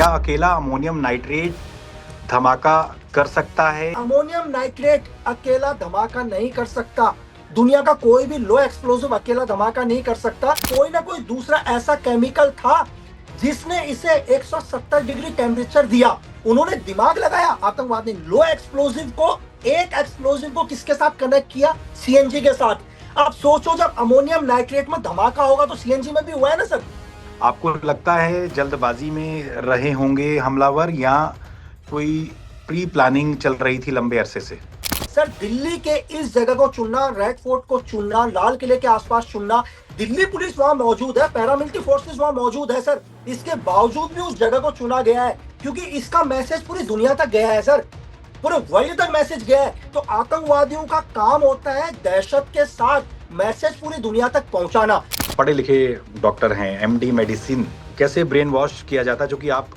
क्या अकेला ammonium nitrate धमाका कर सकता है? अमोनियम नाइट्रेट अकेला धमाका नहीं कर सकता। दुनिया का कोई भी लो एक्सप्लोसिव अकेला धमाका नहीं कर सकता। कोई ना कोई दूसरा ऐसा केमिकल था जिसने इसे 170 डिग्री टेम्परेचर दिया। उन्होंने दिमाग लगाया आतंकवाद ने। लो एक्सप्लोसिव को, एक एक्सप्लोसिव को किसके साथ कनेक्ट किया? सीएनजी के साथ। अब सोचो, जब अमोनियम नाइट्रेट में धमाका होगा तो सीएनजी में भी हुआ है ना सर। आपको लगता है जल्दबाजी में रहे होंगे हमलावर या कोई प्री प्लानिंग चल रही थी लंबे अरसे से? सर, दिल्ली के इस जगह को चुनना, रेड फोर्ट को चुनना, लाल किले के आसपास चुनना, दिल्ली पुलिस वहां मौजूद है, पैरामिलिट्री फोर्सेस वहां मौजूद है सर। इसके बावजूद भी उस जगह को चुना गया है क्योंकि इसका मैसेज पूरी दुनिया तक गया है सर। पूरे वर्ल्ड तक मैसेज गया है। तो आतंकवादियों का काम होता है दहशत के साथ मैसेज पूरी दुनिया तक पहुंचाना। पढ़े लिखे डॉक्टर हैं, एमडी मेडिसिन, कैसे ब्रेन वॉश किया जाता है, जो कि आप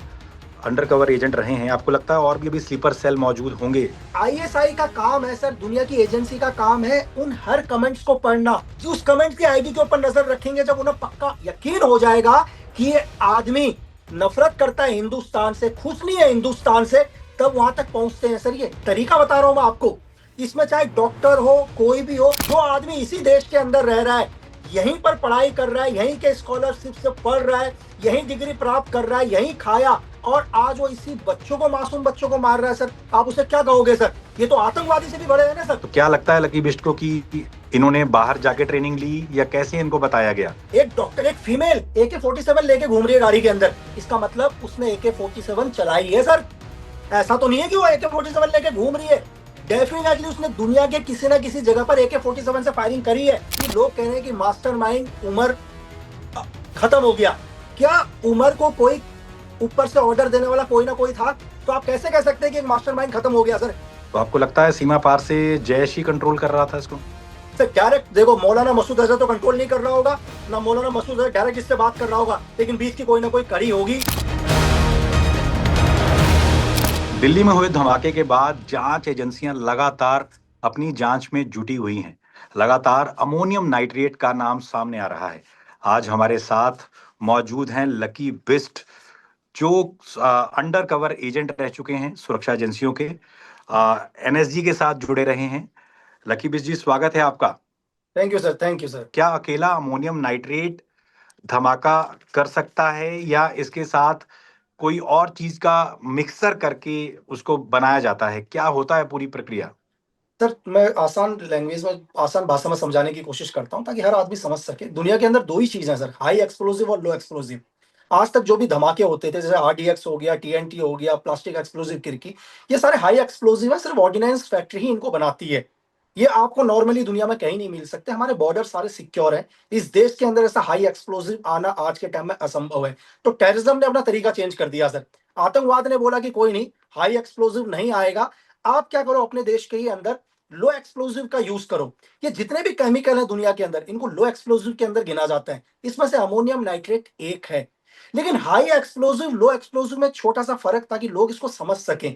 अंडरकवर एजेंट रहे हैं, आपको लगता है और भी अभी स्लीपर सेल मौजूद होंगे? आईएसआई का काम है सर, दुनिया की एजेंसी का काम है उन हर कमेंट्स को पढ़ना। जो उस कमेंट्स की आईडी के ऊपर नजर रखेंगे, जब उन्हें पक्का यकीन हो जाएगा कि ये आदमी नफरत करता है हिंदुस्तान से, खुश नहीं है हिंदुस्तान से, तब वहां तक पहुंचते हैं सर। ये तरीका बता रहा हूं मैं आपको। इसमें चाहे डॉक्टर हो, कोई भी हो, जो आदमी इसी देश के अंदर रह रहा है, यहीं पर पढ़ाई कर रहा है, यहीं के स्कॉलरशिप से पढ़ रहा है, यहीं डिग्री प्राप्त कर रहा है, यहीं खाया, और आज वो इसी बच्चों को, मासूम बच्चों को मार रहा है सर। आप उसे क्या कहोगे सर? ये तो आतंकवादी से भी बड़े हैं ना सर। तो क्या लगता है लकी बिस्ट को कि इन्होंने बाहर जाके ट्रेनिंग ली या कैसे इनको बताया गया? एक डॉक्टर, एक फीमेल AK-47 लेके घूम रही है गाड़ी के अंदर, इसका मतलब उसने AK-47 चलाई है सर। ऐसा तो नहीं है कि वो AK-47 लेके घूम रही है। डेफिनेटली उसने दुनिया के किसी ना किसी जगह पर AK-47 से फायरिंग करी है। लोग कह रहे हैं कि मास्टरमाइंड उमर खत्म हो गया। क्या उमर को कोई ऊपर से ऑर्डर देने वाला कोई ना कोई था? तो आप कैसे कह सकते हैं कि एक मास्टरमाइंड खत्म हो गया सर? तो आपको लगता है सीमा पार से जैश ही कंट्रोल कर रहा था इसको? सर डायरेक्ट देखो, मौलाना मसूद अजहर तो कंट्रोल नहीं कर रहा होगा ना, मौलाना मसूद अजहर डायरेक्ट इससे बात कर रहा होगा, लेकिन बीच की कोई ना कोई कड़ी होगी। दिल्ली में हुए धमाके के बाद जांच एजेंसियां लगातार अपनी जांच में जुटी हुई हैं। लगातार अमोनियम नाइट्रेट का नाम सामने आ रहा है। आज हमारे साथ मौजूद हैं लकी बिस्ट, जो अंडर कवर एजेंट रह चुके हैं सुरक्षा एजेंसियों के, एनएसजी के साथ जुड़े रहे हैं। लकी बिस्ट जी, स्वागत है आपका। Thank you sir, thank you sir. क्या अकेला अमोनियम नाइट्रेट धमाका कर सकता है या इसके साथ कोई और चीज का मिक्सर करके उसको बनाया जाता है? क्या होता है पूरी प्रक्रिया? सर, मैं आसान लैंग्वेज में, आसान भाषा में समझाने की कोशिश करता हूँ ताकि हर आदमी समझ सके। दुनिया के अंदर दो ही चीज है सर, हाई एक्सप्लोसिव और लो एक्सप्लोसिव। आज तक जो भी धमाके होते थे, जैसे RDX हो गया, TNT हो गया, प्लास्टिक एक्सप्लोसिव किरकी, ये सारे हाई एक्सप्लोसिव है। सिर्फ ऑर्डिनेंस फैक्ट्री ही इनको बनाती है। ये आपको नॉर्मली दुनिया में कहीं नहीं मिल सकते। हमारे बॉर्डर सारे सिक्योर हैं। इस देश के अंदर ऐसा हाई एक्सप्लोसिव आना आज के टाइम में असंभव है। तो टेररिज्म ने अपना तरीका चेंज कर दिया सर। आतंकवाद ने बोला कि कोई नहीं, हाई एक्सप्लोसिव नहीं आएगा। आप क्या करो, अपने देश के ही अंदर लो एक्सप्लोसिव का यूज करो। ये जितने भी केमिकल हैं दुनिया के अंदर, इनको लो एक्सप्लोसिव के अंदर गिना जाता है। इसमें से अमोनियम नाइट्रेट एक है। लेकिन हाई एक्सप्लोसिव, लो एक्सप्लोसिव में छोटा सा फर्क, ताकि लोग इसको समझ सकें।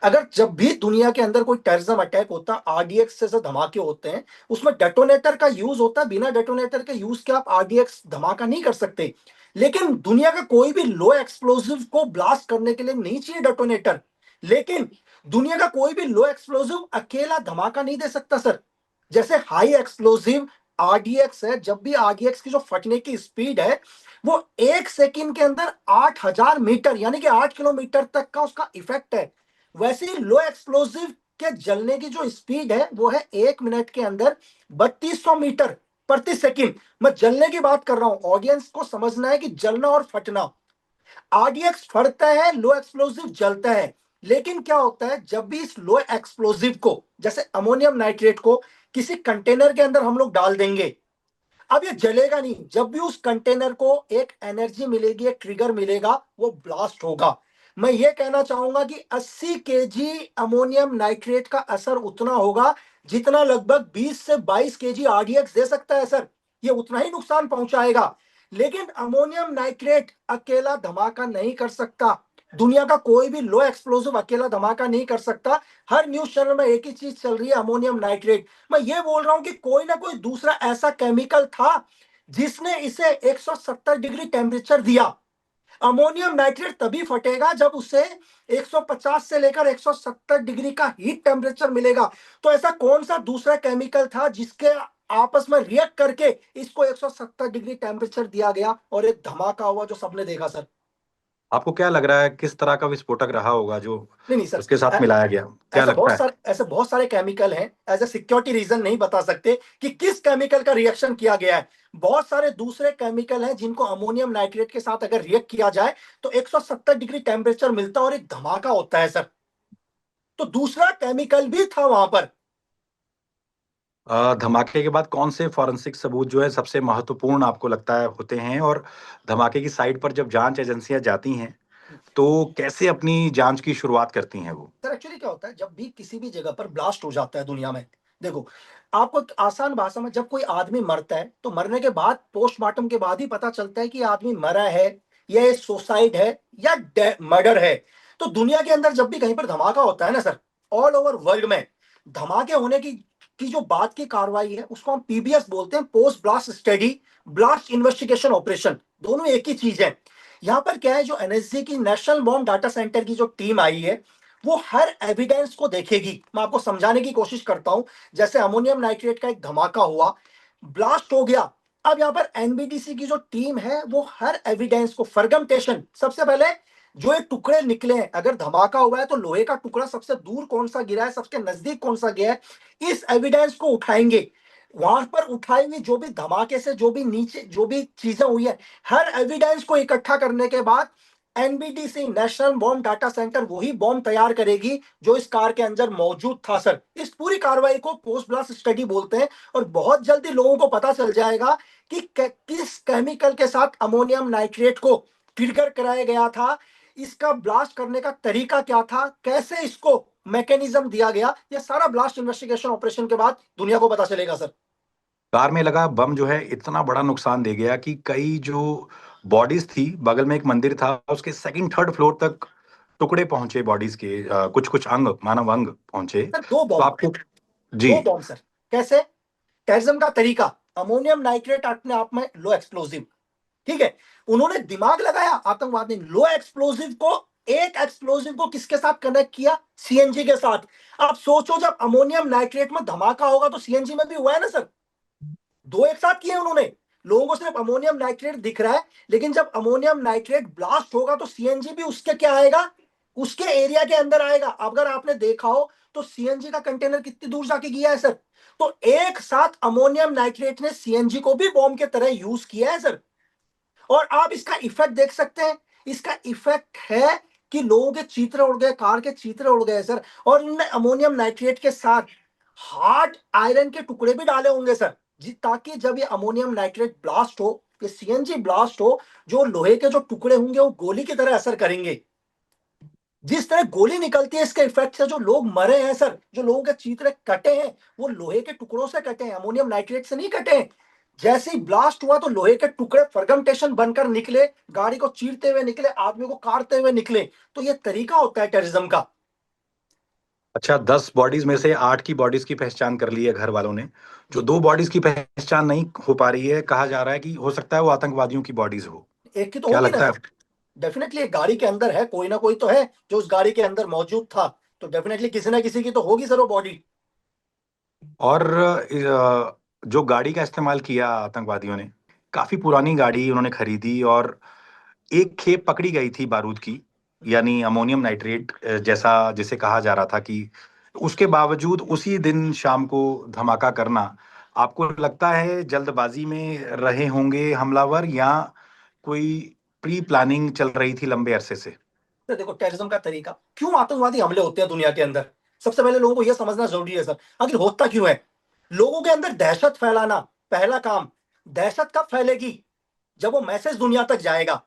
अगर जब भी दुनिया के अंदर कोई टेररिज्म अटैक होता है, RDX से जो धमाके होते हैं, उसमें डेटोनेटर का यूज होता है। बिना डेटोनेटर के यूज के आप RDX धमाका नहीं कर सकते। लेकिन दुनिया का कोई भी लो एक्सप्लोसिव को ब्लास्ट करने के लिए नहीं चाहिए डेटोनेटर। लेकिन दुनिया का कोई भी लो एक्सप्लोसिव अकेला धमाका नहीं दे सकता सर। जैसे हाई एक्सप्लोसिव RDX है, जब भी RDX की जो फटने की स्पीड है, वो 1 सेकंड के अंदर 8000 मीटर यानी कि 8 किलोमीटर तक का उसका इफेक्ट है। वैसे ही लो एक्सप्लोसिव के जलने की जो स्पीड है, वो है 1 मिनट के अंदर 3200 मीटर प्रति सेकंड। मैं जलने की बात कर रहा हूं, ऑडियंस को समझना है कि जलना और फटना। RDX फटता है, लो एक्सप्लोसिव जलता है। लेकिन क्या होता है, जब भी इस लो एक्सप्लोसिव को, जैसे अमोनियम नाइट्रेट को, किसी कंटेनर के अंदर हम लोग डाल देंगे, अब ये जलेगा नहीं। जब भी उस कंटेनर को एक एनर्जी मिलेगी, एक ट्रिगर मिलेगा, वो ब्लास्ट होगा। मैं ये कहना चाहूंगा कि 80 kg अमोनियम नाइट्रेट का असर उतना होगा जितना लगभग 20 से 22 kg RDX दे सकता है सर। ये उतना ही नुकसान पहुंचाएगा। लेकिन अमोनियम नाइट्रेट अकेला धमाका नहीं कर सकता। दुनिया का कोई भी लो एक्सप्लोसिव अकेला धमाका नहीं कर सकता। हर न्यूज चैनल में एक ही चीज चल रही है, अमोनियम नाइट्रेट। मैं ये बोल रहा हूं कि कोई ना कोई दूसरा ऐसा केमिकल था जिसने इसे 170 डिग्री टेम्परेचर दिया। अमोनियम नाइट्रेट तभी फटेगा जब उसे 150 से लेकर 170 डिग्री का हीट टेम्परेचर मिलेगा। तो ऐसा कौन सा दूसरा केमिकल था जिसके आपस में रिएक्ट करके इसको 170 डिग्री टेम्परेचर दिया गया और एक धमाका हुआ जो सबने देखा सर। आपको क्या लग रहा है किस तरह का विस्फोटक रहा होगा जो नहीं नहीं सर, उसके साथ मिलाया गया? क्या लगता है? ऐसे बहुत सारे केमिकल हैं, एज ए सिक्योरिटी रीजन नहीं बता सकते कि किस केमिकल का रिएक्शन किया गया है। बहुत सारे दूसरे केमिकल हैं जिनको अमोनियम नाइट्रेट के साथ अगर रिएक्ट किया जाए तो 170 डिग्री टेम्परेचर मिलता है और एक धमाका होता है सर। तो दूसरा केमिकल भी था वहां पर। धमाके के बाद कौन से फॉरेंसिक सबूत जो है सबसे महत्वपूर्ण आपको लगता है होते हैं, और धमाके की साइट पर जब जांच एजेंसियां जाती हैं तो कैसे अपनी जांच की शुरुआत करती हैं वो? सर एक्चुअली क्या होता है, जब भी किसी भी जगह पर ब्लास्ट हो जाता है दुनिया में, देखो आपको एक आसान भाषा में, जब कोई आदमी मरता है तो मरने के बाद पोस्टमार्टम के बाद ही पता चलता है कि आदमी मरा है या ये सुसाइड है या मर्डर है। तो दुनिया के अंदर जब भी कहीं पर धमाका होता है ना सर, ऑल ओवर वर्ल्ड में धमाके होने की जो बात की कार्रवाई है उसको हम पीबीएस बोलते हैं, post blast study blast investigation operation. दोनों एक ही चीज है। यहाँ पर क्या है, जो एनएसजी की नेशनल बॉम्ब डाटा सेंटर की जो टीम आई है वो हर एविडेंस को देखेगी। मैं आपको समझाने की कोशिश करता हूं। जैसे अमोनियम नाइट्रेट का एक धमाका हुआ, ब्लास्ट हो गया। अब यहां पर एनबीडीसी की जो टीम है वो हर एविडेंस को फर्गमेंटेशन, सबसे पहले जो ये टुकड़े निकले हैं, अगर धमाका हुआ है तो लोहे का टुकड़ा सबसे दूर कौन सा गिरा है, सबसे नजदीक कौन सा गया है, इस एविडेंस को उठाएंगे। वहां पर उठाई हुई जो भी धमाके से जो भी नीचे जो भी चीजें हुई है, हर एविडेंस को इकट्ठा करने के बाद एनबीडीसी नेशनल बॉम्ब डाटा सेंटर वही बॉम्ब तैयार करेगी जो इस कार के अंदर मौजूद था सर। इस पूरी कार्रवाई को पोस्ट ब्लास्ट स्टडी बोलते हैं। और बहुत जल्दी लोगों को पता चल जाएगा कि किस केमिकल के साथ अमोनियम नाइट्रेट को ट्रिगर कराया गया था, इसका ब्लास्ट करने का तरीका क्या था, कैसे इसको मैकेनिज्म दिया गया। ये सारा ब्लास्ट इन्वेस्टिगेशन ऑपरेशन के बाद दुनिया को पता चलेगा सर। कार में लगा बम जो है इतना बड़ा नुकसान दे गया कि कई जो बॉडीज थी, बगल में एक मंदिर था उसके सेकंड थर्ड फ्लोर तक टुकड़े पहुंचे बॉडीज के, कुछ कुछ अंग, मानव अंग पहुंचे। सर दो तो बॉम्ब, आपको जी। दो बॉम्ब सर। कैसे? टेररिज्म का तरीका, अमोनियम नाइट्रेट अपने आप में लो एक्सप्लोसिव, ठीक है। उन्होंने दिमाग लगाया आतंकवाद ने, लो एक्सप्लोसिव को, एक एक्सप्लोसिव को किसके साथ कनेक्ट किया, सीएनजी के साथ। अब सोचो जब अमोनियम नाइट्रेट में धमाका होगा तो सीएनजी में भी हुआ है ना सर। दो एक साथ किए उन्होंने। लोगों को सिर्फ अमोनियम नाइट्रेट दिख रहा है, लेकिन जब अमोनियम नाइट्रेट ब्लास्ट होगा तो सीएनजी भी उसके क्या आएगा, उसके एरिया के अंदर आएगा। अगर आपने देखा हो तो सीएनजी का कंटेनर कितनी दूर जाके गया है सर। तो एक साथ अमोनियम नाइट्रेट ने सीएनजी को भी बॉम्ब के तरह यूज किया है सर। और आप इसका इफेक्ट देख सकते हैं। इसका इफेक्ट है कि लोगों के चित्र उड़ गए, कार के चित्र उड़ गए सर। और इनने अमोनियम नाइट्रेट के साथ हार्ड आयरन के टुकड़े भी डाले होंगे सर, जी, ताकि जब ये अमोनियम नाइट्रेट ब्लास्ट हो, ये सीएनजी ब्लास्ट हो, जो लोहे के जो टुकड़े होंगे वो गोली की तरह असर करेंगे। जिस तरह गोली निकलती है इसके इफेक्ट से जो लोग मरे हैं सर, जो लोगों के चित्र कटे हैं, वो लोहे के टुकड़ों से कटे हैं, अमोनियम नाइट्रेट से नहीं कटे हैं। जैसे ही ब्लास्ट हुआ तो लोहे के टुकड़े फर्गमेंटेशन बनकर निकले, गाड़ी को चीरते हुए निकले, आदमी को काटते हुए निकले। तो ये तरीका होता है टेररिज्म का। अच्छा, 10 बॉडीज में से 8 की बॉडीज की पहचान कर ली है घर वालों ने। जो जी, 2 बॉडीज की पहचान नहीं हो पा रही है, कहा जा रहा है कि हो सकता है वो आतंकवादियों की बॉडीज हो। एक की तो क्या होगी ना लगता है? सर। डेफिनेटली एक गाड़ी के अंदर है, कोई ना कोई तो है जो उस गाड़ी के अंदर मौजूद था। तो डेफिनेटली किसी ना किसी की तो होगी सर वो बॉडी। और जो गाड़ी का इस्तेमाल किया आतंकवादियों ने, काफी पुरानी गाड़ी उन्होंने खरीदी, और एक खेप पकड़ी गई थी बारूद की, यानी अमोनियम नाइट्रेट जैसा जिसे कहा जा रहा था कि, उसके बावजूद उसी दिन शाम को धमाका करना, आपको लगता है जल्दबाजी में रहे होंगे हमलावर, या कोई प्री प्लानिंग चल रही थी लंबे अरसे से? तो देखो टेररिज्म का तरीका, क्यों आतंकवादी हमले होते हैं दुनिया के अंदर, सबसे पहले लोगों को यह समझना जरूरी है सर। आखिर होता क्यों है? लोगों के अंदर दहशत फैलाना, पहला काम। दहशत कब फैलेगी? जब वो मैसेज दुनिया तक जाएगा।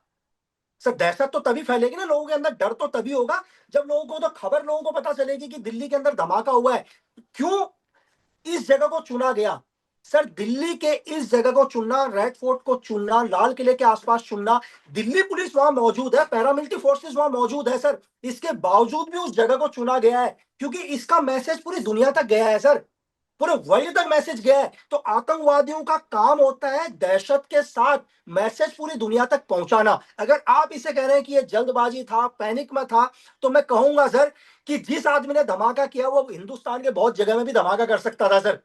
सर दहशत तो तभी फैलेगी ना, लोगों के अंदर डर तो तभी होगा जब लोगों को तो खबर लोगों को पता चलेगी कि दिल्ली के अंदर धमाका हुआ है। क्यों इस जगह को चुना गया? सर दिल्ली के इस जगह को चुनना, रेड फोर्ट को चुनना, लाल किले के आसपास चुनना, दिल्ली पुलिस वहां मौजूद है, पैरामिलिट्री फोर्सेस वहां मौजूद है सर। इसके बावजूद भी उस जगह को चुना गया है क्योंकि इसका मैसेज पूरी दुनिया तक गया है सर। पूरे वर्ल्ड तक मैसेज गया है। तो आतंकवादियों का काम होता है दहशत के साथ मैसेज पूरी दुनिया तक पहुंचाना। अगर आप इसे कह रहे हैं कि ये जल्दबाजी था, पैनिक में था, तो मैं कहूंगा सर कि जिस आदमी ने धमाका किया वो हिंदुस्तान के बहुत जगह में भी धमाका कर सकता था सर।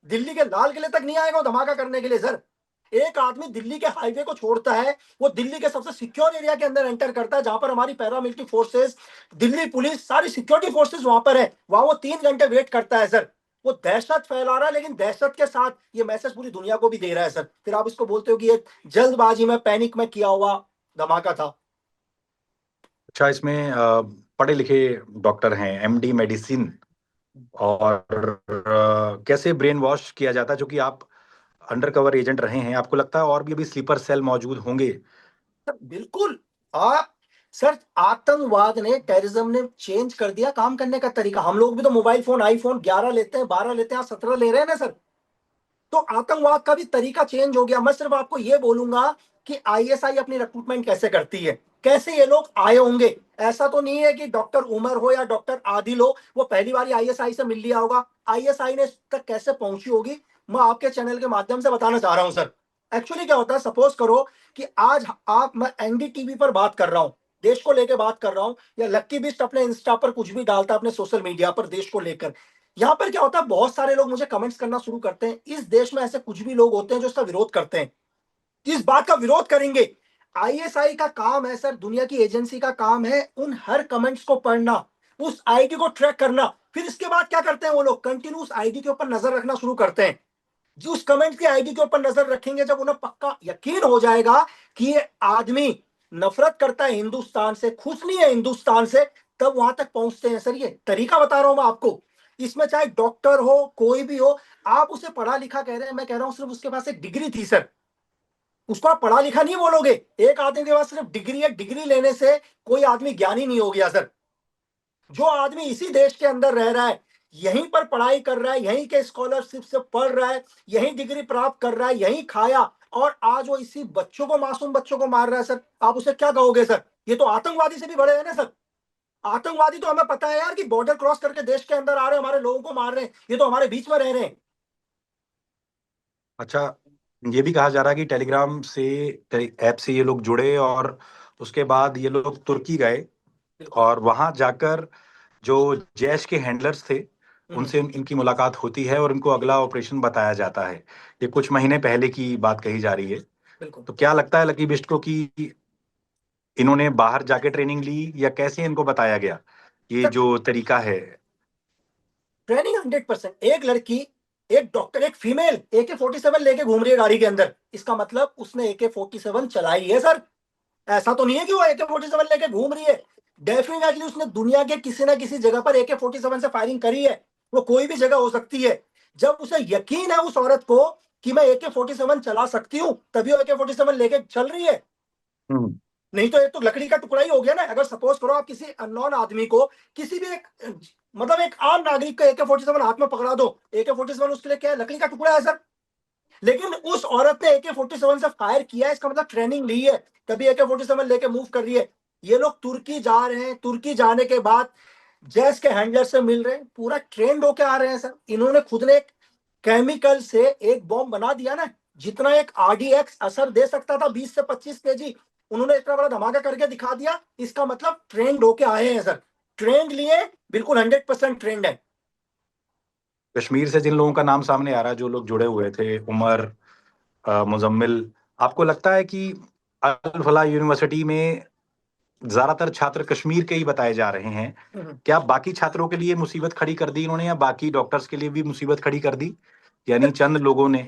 दिल्ली के लाल किले तक नहीं आएगा वो धमाका करने के लिए सर। एक आदमी दिल्ली के हाईवे को छोड़ता है, वो दिल्ली के सबसे सिक्योर एरिया के अंदर एंटर करता है जहां पर हमारी पैरामिलिट्री फोर्सेस, दिल्ली पुलिस, सारी सिक्योरिटी फोर्सेस वहां पर है। वहां वो 3 घंटे वेट करता है सर। वो दहशत फैला रहा है, लेकिन दहशत के साथ ये मैसेज पूरी दुनिया को भी दे रहा है सर। फिर आप इसको बोलते हो कि ये जल्दबाजी में, पैनिक में किया हुआ धमाका था। अच्छा, इसमें पढ़े लिखे डॉक्टर हैं, एमडी मेडिसिन, और कैसे ब्रेन वॉश किया जाता है, जो कि आप अंडर कवर एजेंट रहे हैं, आपको लगता है और भी अभी स्लीपर सेल मौजूद होंगे? सर बिल्कुल। आप सर, आतंकवाद ने, टेररिज्म ने चेंज कर दिया काम करने का तरीका। हम लोग भी तो मोबाइल फोन, आईफोन 11 लेते हैं, 12 लेते हैं, 17 ले रहे हैं ना सर। तो आतंकवाद का भी तरीका चेंज हो गया। मैं सिर्फ आपको ये बोलूंगा कि आईएसआई अपनी रिक्रूटमेंट कैसे करती है, कैसे ये लोग आए होंगे। ऐसा तो नहीं है कि डॉक्टर उमर हो या डॉक्टर आदिल हो, वो पहली बार आईएसआई से मिल लिया होगा। आईएसआई ने तक कैसे पहुंची होगी, मैं आपके चैनल के माध्यम से बताना चाह रहा हूं सर। एक्चुअली क्या होता है, सपोज करो कि आज आप, मैं एनडीटीवी पर बात कर रहा हूं, देश को लेकर बात कर रहा हूं, या लक्की बिस्ट अपने इंस्टा पर कुछ भी डालता है अपने सोशल मीडिया पर देश को लेकर। यहां पर क्या होता है, बहुत सारे लोग मुझे कमेंट्स करना शुरू करते हैं। इस देश में ऐसे कुछ भी लोग होते हैं जो इसका विरोध करते हैं, इस बात का विरोध करेंगे। आईएसआई का काम है सर, दुनिया की एजेंसी का काम है उन हर कमेंट्स को पढ़ना, उस आईडी को ट्रैक करना। फिर इसके बाद क्या करते हैं वो लोग, कंटिन्यू उस आईडी के ऊपर नजर रखना शुरू करते हैं। जो उस कमेंट की आईडी के ऊपर नजर रखेंगे, जब उन्हें पक्का यकीन हो जाएगा कि ये आदमी नफरत करता है हिंदुस्तान से, खुश नहीं है हिंदुस्तान से, तब वहां तक पहुंचते हैं सर। ये तरीका बता रहा हूं मैं आपको। इसमें चाहे डॉक्टर हो, कोई भी हो, आप उसे पढ़ा लिखा कह रहे हैं, मैं कह रहा हूं सिर्फ उसके पास एक डिग्री थी सर। उसको आप पढ़ा लिखा नहीं बोलोगे। एक आदमी के पास सिर्फ डिग्री है, डिग्री लेने से कोई आदमी ज्ञानी नहीं हो गया सर। जो आदमी इसी देश के अंदर रह रहा है, यहीं पर पढ़ाई कर रहा है, यहीं के स्कॉलरशिप से पढ़ रहा है, यहीं डिग्री प्राप्त कर रहा है, यहीं खाया, और आज वो इसी बच्चों को, मासूम बच्चों को मार रहा है सर, आप उसे क्या कहोगे सर? ये तो आतंकवादी से भी बड़े हैं ना सर। आतंकवादी तो हमें पता है यार कि बॉर्डर क्रॉस करके देश के अंदर आ रहे हैं, हमारे लोगों को मार रहे हैं, ये तो हमारे बीच में रह रहे हैं। अच्छा, ये भी कहा जा रहा है कि टेलीग्राम से, ऐप से ये लोग जुड़े और उसके बाद ये लोग तुर्की गए, बिल्कुल। और वहां जाकर जो जैश के हैंडलर्स थे हम्म, उनसे इनकी मुलाकात होती है और इनको अगला ऑपरेशन बताया जाता है। ये कुछ महीने पहले की बात कही जा रही है। बिल्कुल। तो क्या लगता है लकी बिस्ट को कि इन्होंने बाहर जाके ट्रेनिंग ली, या कैसे इनको बताया गया ये सर जो तरीका है? ट्रेनिंग 100%। एक लड़की, एक डॉक्टर, एक फीमेल AK-47 लेके घूम रही है गाड़ी के अंदर, इसका मतलब उसने AK-47 चलाई है सर। ऐसा तो नहीं है कि वो AK-47 लेके घूम रही है। डेफिनेटली उसने दुनिया के किसी ना किसी जगह पर AK-47 से फायरिंग करी है। वो कोई भी जगह हो सकती है। जब उसे यकीन है उस औरत को कि मैं AK-47 चला सकती हूं, तभी वो AK-47 लेके चल रही है। हम्म। नहीं तो ये तो लकड़ी का टुकड़ा ही हो गया ना। अगर सपोज करो आप किसी अननोन आदमी को, किसी भी एक, मतलब एक आम नागरिक को AK-47 हाथ में पकड़ा दो, AK-47 उसके लिए क्या है, लकड़ी का टुकड़ा है सर। लेकिन उस औरत ने AK-47 से फायर किया है, इसका मतलब ट्रेनिंग ली है, तभी AK-47 लेके मूव कर रही है। ये लोग तुर्की जा रहे हैं, तुर्की जाने के बाद जैस के हैंडलर से मिल रहे हैं, पूरा ट्रेंड होके आ रहे हैं सर। इन्होंने खुद ने एक केमिकल से एक बॉम्ब बना दिया ना, जितना एक RDX असर दे सकता था, 20 से 25 kg, उन्होंने इतना बड़ा धमाका करके दिखा दिया। इसका मतलब ट्रेंड होके आए हैं सर। ट्रेंड लिए, बिल्कुल 100% ट्रेंड है। कश्मीर से जिन लोगों का नाम सामने आ रहा है, जो लोग जुड़े हुए थे, उमर, मुजम्मिल, आपको लगता है कि अल फलाह यूनिवर्सिटी में ज्यादातर छात्र कश्मीर के ही बताए जा रहे हैं? क्या बाकी छात्रों के लिए मुसीबत खड़ी कर दी इन्होंने, या बाकी डॉक्टर्स के लिए भी मुसीबत खड़ी कर दी, यानी चंद लोगों ने?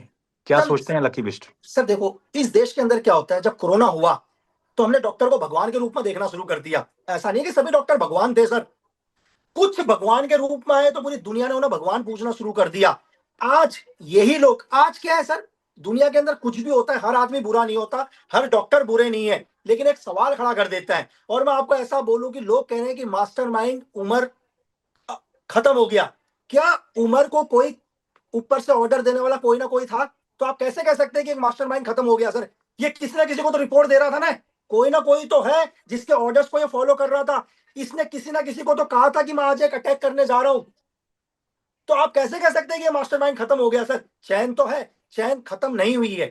क्या सर सोचते हैं लकी बिस्ट? सर देखो, इस देश के अंदर क्या होता है, जब कोरोना हुआ तो हमने डॉक्टर को भगवान के रूप में देखना शुरू कर दिया। ऐसा नहीं कि सभी डॉक्टर भगवान थे सर, कुछ भगवान के रूप में आए तो पूरी दुनिया ने उन्हें भगवान पूजना शुरू कर दिया। आज यही लोग, आज क्या है सर, दुनिया के अंदर कुछ भी होता है, हर आदमी बुरा नहीं होता, हर डॉक्टर बुरे नहीं है, लेकिन एक सवाल खड़ा कर देता है। और मैं आपको ऐसा बोलूं कि लोग कह रहे हैं कि मास्टरमाइंड उमर खत्म हो गया। क्या उमर को कोई ऊपर से ऑर्डर देने वाला कोई ना कोई था? तो आप कैसे कह सकते हैं कि एक मास्टरमाइंड खत्म हो गया सर? ये किसी ना किसी को तो रिपोर्ट दे रहा था ना, कोई ना कोई तो है जिसके ऑर्डर्स को ये फॉलो कर रहा था। इसने किसी ना किसी को तो कहा था कि मैं आज एक अटैक करने जा रहा हूं। तो आप कैसे कह सकते हैं कि ये मास्टरमाइंड खत्म हो गया? सर चैन तो है, चैन खत्म नहीं हुई है।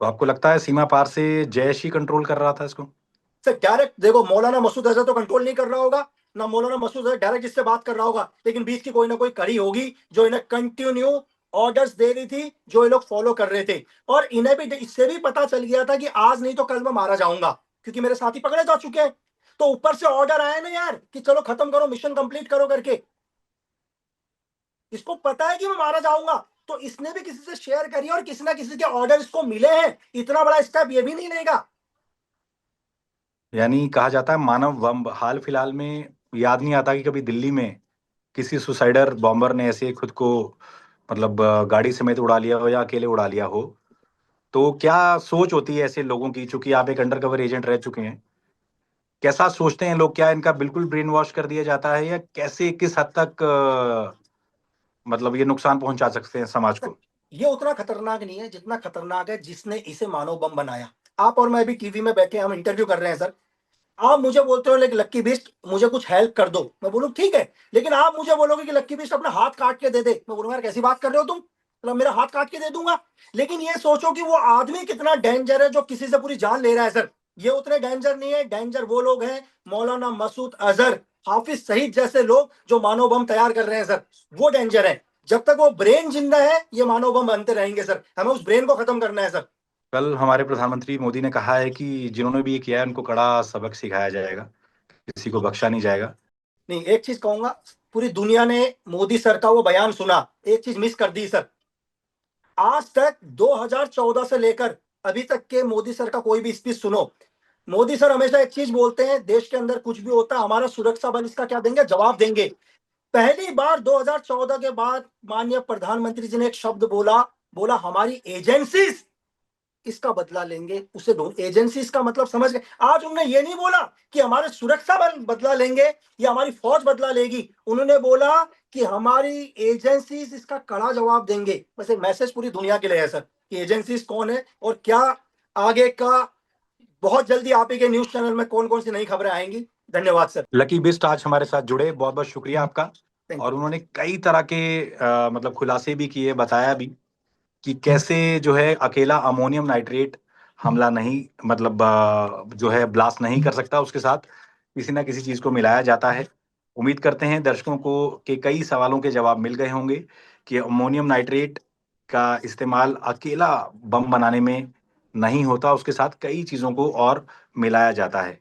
तो आपको लगता है सीमा पार से जैश ही कंट्रोल कर रहा था इसको? सर डायरेक्ट देखो, मौलाना मसूद अजहर तो कंट्रोल नहीं कर रहा होगा, ना मौलाना मसूद अजहर डायरेक्ट इससे बात कर रहा होगा, लेकिन बीच की कोई ना कोई कड़ी होगी जो इन्हें कंटिन्यू ऑर्डर्स दे रही थी, जो ये लोग फॉलो कर रहे थे। और इन्हें भी इससे भी पता चल गया था कि आज नहीं तो कल मैं मारा जाऊंगा, क्योंकि मेरे साथी पकड़े जा चुके हैं। तो ऊपर से ऑर्डर आया ना यार कि चलो खत्म करो, मिशन कंप्लीट करो करके। इसको पता है कि मैं मारा जाऊंगा, तो इसने भी किसी से शेयर करी और किसी ना किसी के ऑर्डर इसको मिले हैं। इतना बड़ा स्टेप ये भी नहीं लेगा। यानी कहा जाता है मानव बम। हाल फिलहाल में याद नहीं आता कि कभी दिल्ली में किसी सुसाइडर बॉम्बर ने ऐसे खुद को मतलब गाड़ी समेत उड़ा लिया हो या अकेले उड़ा लिया हो। तो क्या सोच होती है ऐसे लोगों की, चूंकि आप एक अंडरकवर एजेंट रह चुके हैं, कैसा सोचते हैं लोग? क्या इनका बिल्कुल ब्रेन वॉश कर दिया जाता है, या कैसे किस हद तक मतलब ये नुकसान पहुंचा सकते हैं समाज सर को? ये उतना खतरनाक नहीं है जितना खतरनाक है जिसने इसे मानव बम बनाया। आप और मैं भी टीवी में बैठे हम इंटरव्यू कर रहे हैं सर। आप मुझे बोलते हो लेकिन लक्की बिस्ट मुझे कुछ हेल्प कर दो, मैं बोलूँ ठीक है। लेकिन आप मुझे बोलोगे कि लक्की बिस्ट अपना हाथ काट के दे दे, मैं बोलूंगा यार कैसी बात कर रहे हो तुम, मतलब मेरा हाथ काट के दे दूंगा। लेकिन ये सोचो कि वो आदमी कितना डेंजर है जो किसी से पूरी जान ले रहा है सर। ये उतने डेंजर नहीं है, डेंजर वो लोग हैं मौलाना मसूद अजहर, हाफिज सईद जैसे लोग जो मानव बम तैयार कर रहे हैं सर। वो डेंजर है। जब तक वो ब्रेन जिंदा है ये मानव बम बनते रहेंगे सर, हमें उस ब्रेन को खत्म करना है सर। कल हमारे प्रधानमंत्री मोदी ने कहा है कि जिन्होंने भी ये किया है उनको कड़ा सबक सिखाया जाएगा, किसी को बख्शा नहीं जाएगा। नहीं, एक चीज कहूंगा, पूरी दुनिया ने मोदी सर का वो बयान सुना, एक चीज मिस कर दी सर। आज तक 2014 से लेकर अभी तक के मोदी सर का कोई भी स्पीच सुनो, मोदी सर हमेशा एक चीज बोलते हैं, देश के अंदर कुछ भी होता है हमारा सुरक्षा बल इसका क्या देंगे, जवाब देंगे। पहली बार 2014 के बाद माननीय प्रधानमंत्री जी ने एक शब्द बोला, बोला हमारी एजेंसीज इसका बदला लेंगे। उसे दो एजेंसीज का मतलब समझ गए। आज उन्होंने ये नहीं बोला कि हमारे सुरक्षा बल बदला लेंगे या हमारी फौज बदला लेगी, उन्होंने बोला कि हमारी एजेंसीज इसका कड़ा जवाब देंगे। बस एक मैसेज पूरी दुनिया के लिए है सर कि एजेंसीज कौन है और क्या आगे का। बहुत जल्दी आप ही के न्यूज चैनल में कौन कौन सी नई खबरें आएंगी। धन्यवाद सर। लकी बिस्ट आज हमारे साथ जुड़े, बहुत बहुत शुक्रिया आपका। थैंक और यू। उन्होंने कई तरह के मतलब खुलासे भी किए, बताया भी कि कैसे जो है अकेला अमोनियम नाइट्रेट हमला नहीं, मतलब जो है ब्लास्ट नहीं कर सकता, उसके साथ किसी ना किसी चीज को मिलाया जाता है। उम्मीद करते हैं दर्शकों को के कई सवालों के जवाब मिल गए होंगे कि अमोनियम नाइट्रेट का इस्तेमाल अकेला बम बनाने में नहीं होता, उसके साथ कई चीजों को और मिलाया जाता है।